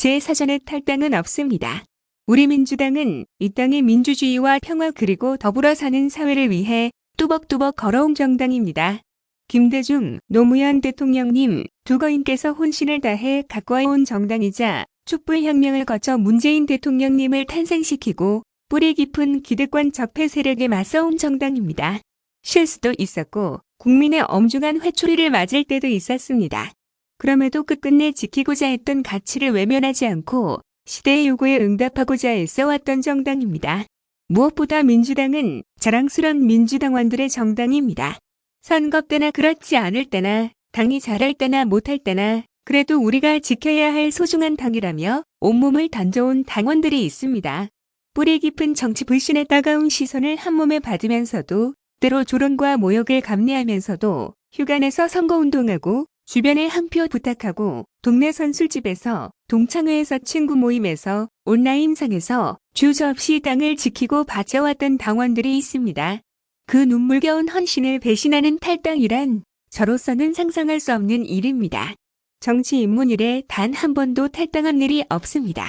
제 사전에 탈당은 없습니다. 우리 민주당은 이 땅의 민주주의와 평화 그리고 더불어 사는 사회를 위해 뚜벅뚜벅 걸어온 정당입니다. 김대중, 노무현 대통령님 두 거인께서 혼신을 다해 가꿔온 정당이자 촛불혁명을 거쳐 문재인 대통령님을 탄생시키고 뿌리 깊은 기득권 적폐 세력에 맞서온 정당입니다. 실수도 있었고 국민의 엄중한 회초리를 맞을 때도 있었습니다. 그럼에도 끝끝내 지키고자 했던 가치를 외면하지 않고 시대의 요구에 응답하고자 애써왔던 정당입니다. 무엇보다 민주당은 자랑스런 민주당원들의 정당입니다. 선거 때나 그렇지 않을 때나 당이 잘할 때나 못할 때나 그래도 우리가 지켜야 할 소중한 당이라며 온몸을 던져온 당원들이 있습니다. 뿌리 깊은 정치 불신의 따가운 시선을 한몸에 받으면서도 때로 조롱과 모욕을 감내하면서도 휴관에서 선거운동하고 주변에 한 표 부탁하고 동네 선술집에서 동창회에서 친구 모임에서 온라인상에서 주저없이 땅을 지키고 바쳐왔던 당원들이 있습니다. 그 눈물겨운 헌신을 배신하는 탈당이란 저로서는 상상할 수 없는 일입니다. 정치 입문 이래 단 한 번도 탈당한 일이 없습니다.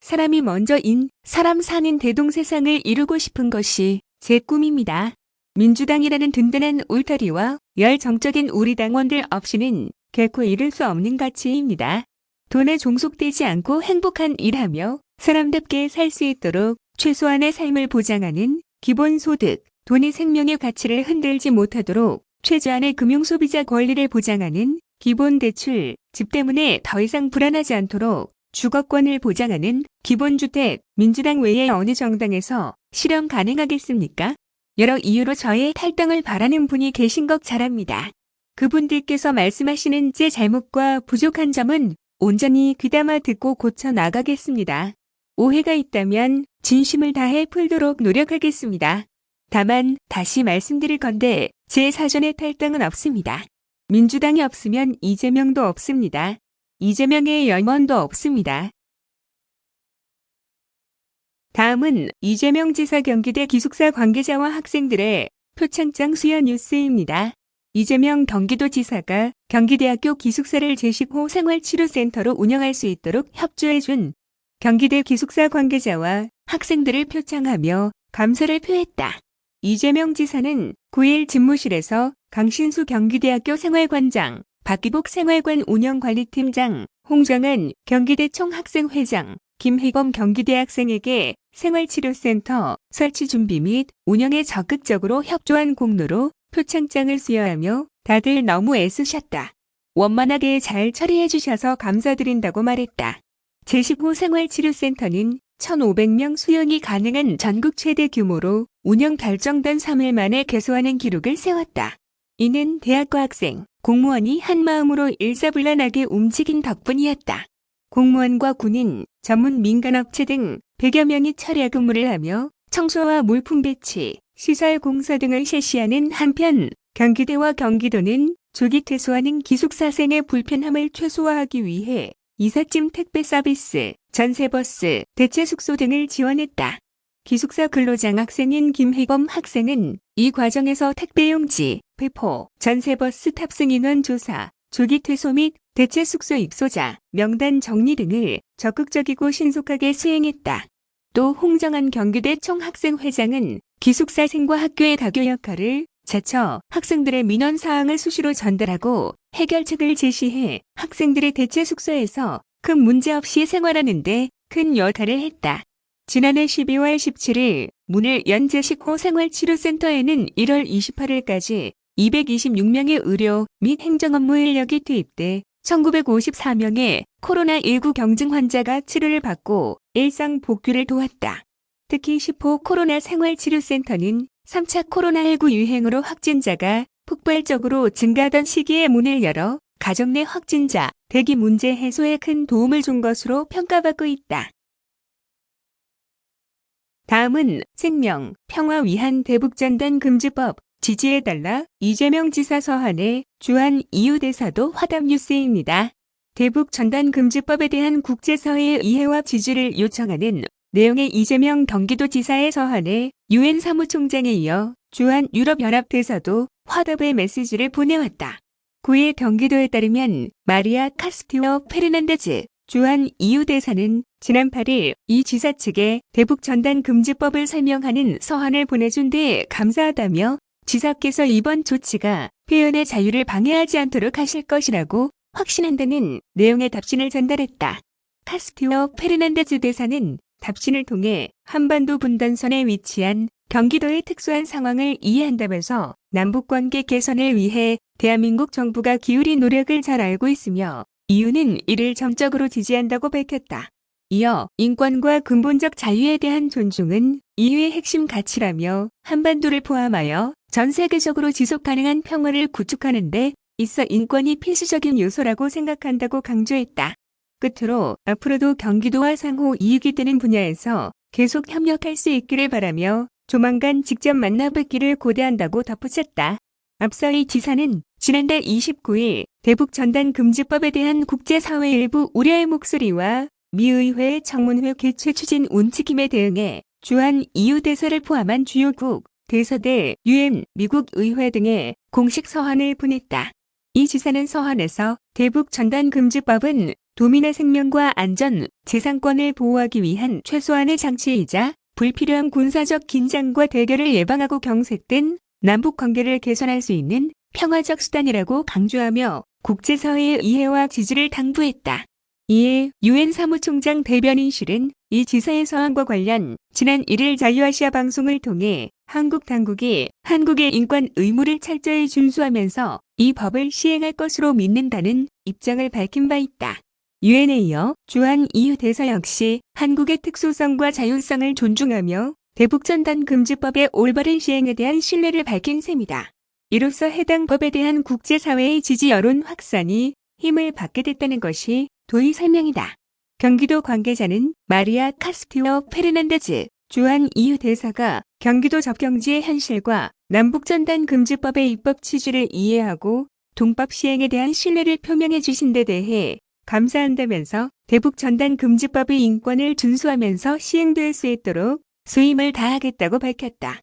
사람이 먼저인 사람 사는 대동세상을 이루고 싶은 것이 제 꿈입니다. 민주당이라는 든든한 울타리와 열정적인 우리 당원들 없이는 결코 이룰 수 없는 가치입니다. 돈에 종속되지 않고 행복한 일하며 사람답게 살 수 있도록 최소한의 삶을 보장하는 기본소득, 돈이 생명의 가치를 흔들지 못하도록 최저한의 금융소비자 권리를 보장하는 기본대출, 집 때문에 더 이상 불안하지 않도록 주거권을 보장하는 기본주택, 민주당 외에 어느 정당에서 실현 가능하겠습니까? 여러 이유로 저의 탈당을 바라는 분이 계신 것 잘 압니다. 그분들께서 말씀하시는 제 잘못과 부족한 점은 온전히 귀담아 듣고 고쳐 나가겠습니다. 오해가 있다면 진심을 다해 풀도록 노력하겠습니다. 다만 다시 말씀드릴 건데 제 사전에 탈당은 없습니다. 민주당이 없으면 이재명도 없습니다. 이재명의 염원도 없습니다. 다음은 이재명 지사 경기대 기숙사 관계자와 학생들의 표창장 수여 뉴스입니다. 이재명 경기도지사가 경기대학교 기숙사를 제10호 생활치료센터로 운영할 수 있도록 협조해준 경기대 기숙사 관계자와 학생들을 표창하며 감사를 표했다. 이재명 지사는 9일 집무실에서 강신수 경기대학교 생활관장, 박기복 생활관 운영관리팀장, 홍정한 경기대 총학생회장, 김희범 경기대학생에게 생활치료센터 설치 준비 및 운영에 적극적으로 협조한 공로로 표창장을 수여하며 다들 너무 애쓰셨다. 원만하게 잘 처리해 주셔서 감사드린다고 말했다. 제10호 생활치료센터는 1,500명 수용이 가능한 전국 최대 규모로 운영 결정된 3일 만에 개소하는 기록을 세웠다. 이는 대학과 학생, 공무원이 한마음으로 일사불란하게 움직인 덕분이었다. 공무원과 군인, 전문 민간업체 등 100여 명이 철야 근무를 하며 청소와 물품 배치, 시설 공사 등을 실시하는 한편 경기대와 경기도는 조기 퇴소하는 기숙사생의 불편함을 최소화하기 위해 이삿짐 택배 서비스, 전세버스, 대체숙소 등을 지원했다. 기숙사 근로장학생인 김희범 학생은 이 과정에서 택배용지, 배포, 전세버스 탑승 인원 조사, 조기 퇴소 및 대체숙소 입소자, 명단 정리 등을 적극적이고 신속하게 수행했다. 또 홍정한 경기대 총학생회장은 기숙사생과 학교의 다교 역할을 자처 학생들의 민원 사항을 수시로 전달하고 해결책을 제시해 학생들의 대체 숙소에서 큰 문제 없이 생활하는 데 큰 역할을 했다. 지난해 12월 17일 문을 연 제10호 생활치료센터에는 1월 28일까지 226명의 의료 및 행정업무 인력이 투입돼 1954명의 코로나19 경증 환자가 치료를 받고 일상 복귀를 도왔다. 특히 10호 코로나 생활치료센터는 3차 코로나19 유행으로 확진자가 폭발적으로 증가하던 시기에 문을 열어 가정 내 확진자, 대기 문제 해소에 큰 도움을 준 것으로 평가받고 있다. 다음은 생명, 평화 위한 대북전단 금지법 지지해달라 이재명 지사 서한에 주한 EU 대사도 화답 뉴스입니다. 대북전단금지법에 대한 국제사회의 이해와 지지를 요청하는 내용의 이재명 경기도지사의 서한에 유엔 사무총장에 이어 주한 유럽연합 대사도 화답의 메시지를 보내왔다. 9일 경기도에 따르면 마리아 카스티오 페르난데즈 주한 이유 대사는 지난 8일 이 지사 측에 대북 전단 금지법을 설명하는 서한을 보내준 데 감사하다며 지사께서 이번 조치가 표현의 자유를 방해하지 않도록 하실 것이라고 확신한다는 내용의 답신을 전달했다. 카스티오 페르난데즈 대사는 답신을 통해 한반도 분단선에 위치한 경기도의 특수한 상황을 이해한다면서 남북관계 개선을 위해 대한민국 정부가 기울인 노력을 잘 알고 있으며 이유는 이를 전적으로 지지한다고 밝혔다. 이어 인권과 근본적 자유에 대한 존중은 이유의 핵심 가치라며 한반도를 포함하여 전 세계적으로 지속 가능한 평화를 구축하는 데 있어 인권이 필수적인 요소라고 생각한다고 강조했다. 끝으로 앞으로도 경기도와 상호 이익이 되는 분야에서 계속 협력할 수 있기를 바라며 조만간 직접 만나 뵙기를 고대한다고 덧붙였다. 앞서 이 지사는 지난달 29일 대북 전단 금지법에 대한 국제사회 일부 우려의 목소리와 미 의회 청문회 개최 추진 운치김에 대응해 주한 EU 대사를 포함한 주요국, 대사들, UN, 미국 의회 등에 공식 서한을 보냈다. 이 지사는 서한에서 대북 전단 금지법은 도민의 생명과 안전, 재산권을 보호하기 위한 최소한의 장치이자 불필요한 군사적 긴장과 대결을 예방하고 경색된 남북 관계를 개선할 수 있는 평화적 수단이라고 강조하며 국제사회의 이해와 지지를 당부했다. 이에 유엔 사무총장 대변인실은 이 지사의 서한과 관련 지난 1일 자유아시아 방송을 통해 한국 당국이 한국의 인권 의무를 철저히 준수하면서 이 법을 시행할 것으로 믿는다는 입장을 밝힌 바 있다. 유엔에 이어 주한 EU 대사 역시 한국의 특수성과 자율성을 존중하며 대북전단 금지법의 올바른 시행에 대한 신뢰를 밝힌 셈이다. 이로써 해당 법에 대한 국제사회의 지지 여론 확산이 힘을 받게 됐다는 것이 도의 설명이다. 경기도 관계자는 마리아 카스티오 페르난데즈 주한 EU 대사가 경기도 접경지의 현실과 남북전단 금지법의 입법 취지를 이해하고 동법 시행에 대한 신뢰를 표명해 주신 데 대해 감사한다면서 대북 전단 금지법의 인권을 준수하면서 시행될 수 있도록 수임을 다하겠다고 밝혔다.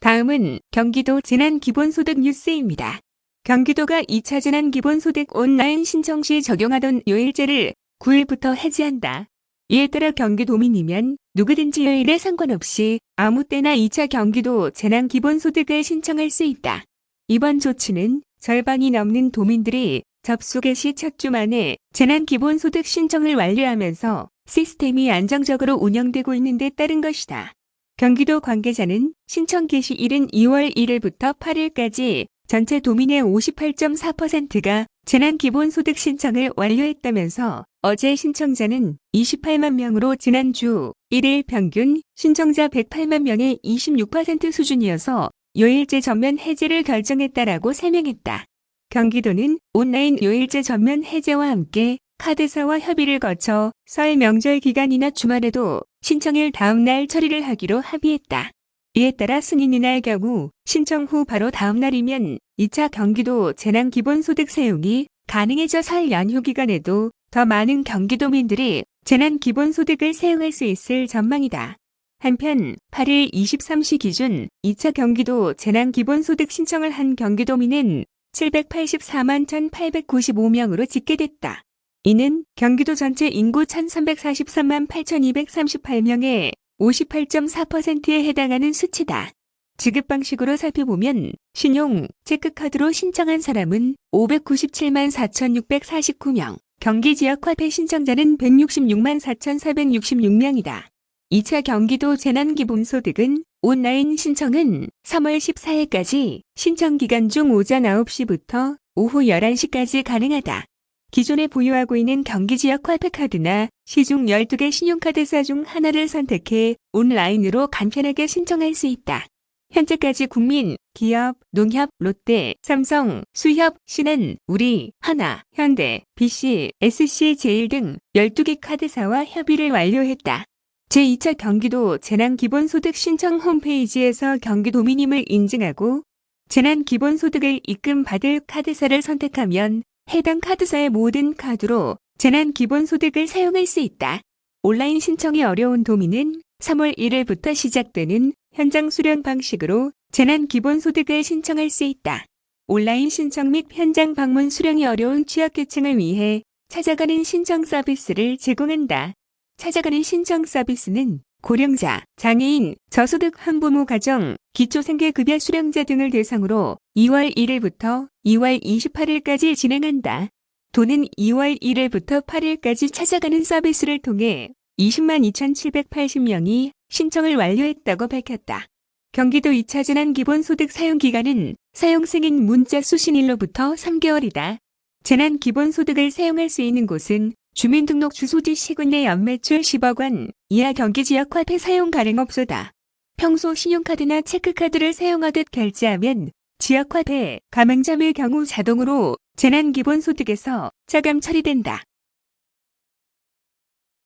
다음은 경기도 재난기본소득 뉴스입니다. 경기도가 2차 재난기본소득 온라인 신청 시 적용하던 요일제를 9일부터 해지한다. 이에 따라 경기도민이면 누구든지 요일에 상관없이 아무 때나 2차 경기도 재난기본소득을 신청할 수 있다. 이번 조치는 절반이 넘는 도민들이 접수 개시 첫 주 만에 재난기본소득 신청을 완료하면서 시스템이 안정적으로 운영되고 있는 데 따른 것이다. 경기도 관계자는 신청 개시일은 2월 1일부터 8일까지 전체 도민의 58.4%가 재난기본소득 신청을 완료했다면서 어제 신청자는 28만 명으로 지난주 1일 평균 신청자 108만 명의 26% 수준이어서 요일제 전면 해제를 결정했다라고 설명했다. 경기도는 온라인 요일제 전면 해제와 함께 카드사와 협의를 거쳐 설 명절 기간이나 주말에도 신청일 다음 날 처리를 하기로 합의했다. 이에 따라 승인이 날 경우 신청 후 바로 다음 날이면 2차 경기도 재난기본소득 사용이 가능해져 설 연휴 기간에도 더 많은 경기도민들이 재난기본소득을 사용할 수 있을 전망이다. 한편 8일 23시 기준 2차 경기도 재난기본소득 신청을 한 경기도민은 784만 1,895명으로 집계됐다. 이는 경기도 전체 인구 1,343만 8,238명의 58.4%에 해당하는 수치다. 지급 방식으로 살펴보면 신용, 체크카드로 신청한 사람은 597만 4,649명, 경기지역화폐 신청자는 166만 4,466명이다. 2차 경기도 재난기본소득은 온라인 신청은 3월 14일까지 신청 기간 중 오전 9시부터 오후 11시까지 가능하다. 기존에 보유하고 있는 경기지역화폐카드나 시중 12개 신용카드사 중 하나를 선택해 온라인으로 간편하게 신청할 수 있다. 현재까지 국민, 기업, 농협, 롯데, 삼성, 수협, 신한, 우리, 하나, 현대, BC, SC제일 등 12개 카드사와 협의를 완료했다. 제2차 경기도 재난기본소득 신청 홈페이지에서 경기도민임을 인증하고 재난기본소득을 입금받을 카드사를 선택하면 해당 카드사의 모든 카드로 재난기본소득을 사용할 수 있다. 온라인 신청이 어려운 도민은 3월 1일부터 시작되는 현장 수령 방식으로 재난기본소득을 신청할 수 있다. 온라인 신청 및 현장 방문 수령이 어려운 취약계층을 위해 찾아가는 신청 서비스를 제공한다. 찾아가는 신청 서비스는 고령자, 장애인, 저소득 한부모 가정, 기초생계급여 수령자 등을 대상으로 2월 1일부터 2월 28일까지 진행한다. 도는 2월 1일부터 8일까지 찾아가는 서비스를 통해 20만 2,780명이 신청을 완료했다고 밝혔다. 경기도 2차 재난기본소득 사용기간은 사용 승인 문자 수신일로부터 3개월이다. 재난기본소득을 사용할 수 있는 곳은 주민등록 주소지 시군 내 연매출 10억 원 이하 경기지역화폐 사용 가능업소다. 평소 신용카드나 체크카드를 사용하듯 결제하면 지역화폐 가맹점의 경우 자동으로 재난기본소득에서 차감 처리된다.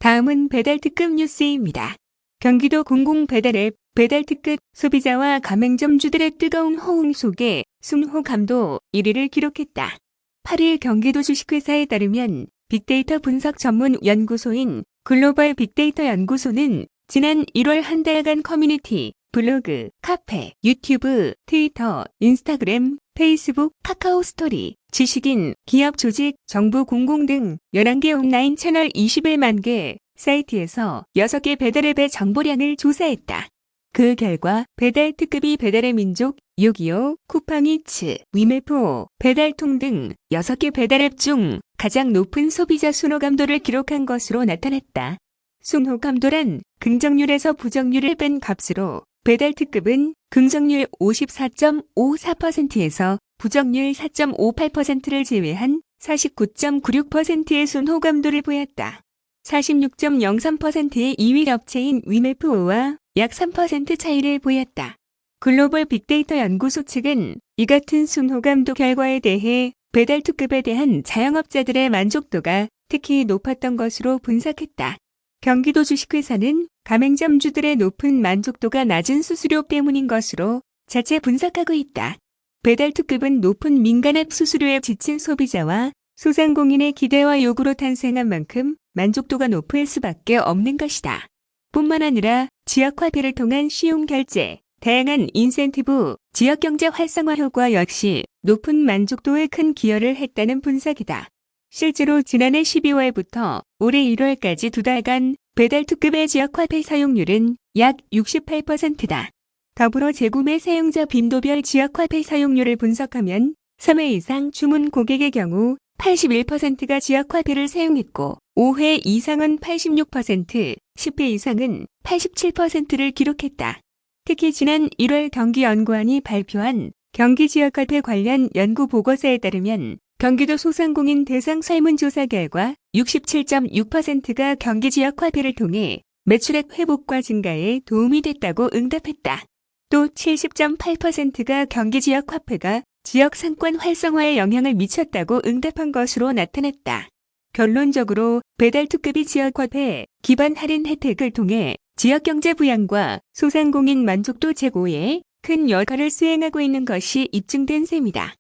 다음은 배달특급 뉴스입니다. 경기도 공공배달앱 배달특급 소비자와 가맹점주들의 뜨거운 호응 속에 순호감도 1위를 기록했다. 8일 경기도 주식회사에 따르면 빅데이터 분석 전문 연구소인 글로벌 빅데이터 연구소는 지난 1월 한 달간 커뮤니티, 블로그, 카페, 유튜브, 트위터, 인스타그램, 페이스북, 카카오 스토리, 지식인, 기업 조직, 정부 공공 등 11개 온라인 채널 21만 개 사이트에서 6개 배달앱의 정보량을 조사했다. 그 결과 배달 특급이 배달의 민족, 625, 쿠팡이츠, 위메포, 배달통 등 6개 배달앱 중 가장 높은 소비자 순호감도를 기록한 것으로 나타났다. 순호감도란 긍정률에서 부정률을 뺀 값으로 배달 특급은 긍정률 54.54%에서 부정률 4.58%를 제외한 49.96%의 순호감도를 보였다. 46.03%의 2위 업체인 위메프오와 약 3% 차이를 보였다. 글로벌 빅데이터 연구소 측은 이 같은 순호감도 결과에 대해 배달 특급에 대한 자영업자들의 만족도가 특히 높았던 것으로 분석했다. 경기도 주식회사는 가맹점주들의 높은 만족도가 낮은 수수료 때문인 것으로 자체 분석하고 있다. 배달 특급은 높은 민간앱 수수료에 지친 소비자와 소상공인의 기대와 요구로 탄생한 만큼 만족도가 높을 수밖에 없는 것이다. 뿐만 아니라 지역화폐를 통한 쉬운 결제, 다양한 인센티브, 지역경제 활성화 효과 역시 높은 만족도에 큰 기여를 했다는 분석이다. 실제로 지난해 12월부터 올해 1월까지 2달간 배달특급의 지역화폐 사용률은 약 68%다. 더불어 재구매 사용자 빈도별 지역화폐 사용률을 분석하면 3회 이상 주문 고객의 경우 81%가 지역화폐를 사용했고 5회 이상은 86%, 10회 이상은 87%를 기록했다. 특히 지난 1월 경기연구원이 발표한 경기지역화폐 관련 연구 보고서에 따르면 경기도 소상공인 대상 설문조사 결과 67.6%가 경기지역화폐를 통해 매출액 회복과 증가에 도움이 됐다고 응답했다. 또 70.8%가 경기지역화폐가 지역 상권 활성화에 영향을 미쳤다고 응답한 것으로 나타났다. 결론적으로 배달특급이 지역화폐 기반 할인 혜택을 통해 지역경제 부양과 소상공인 만족도 제고에 큰 역할을 수행하고 있는 것이 입증된 셈이다.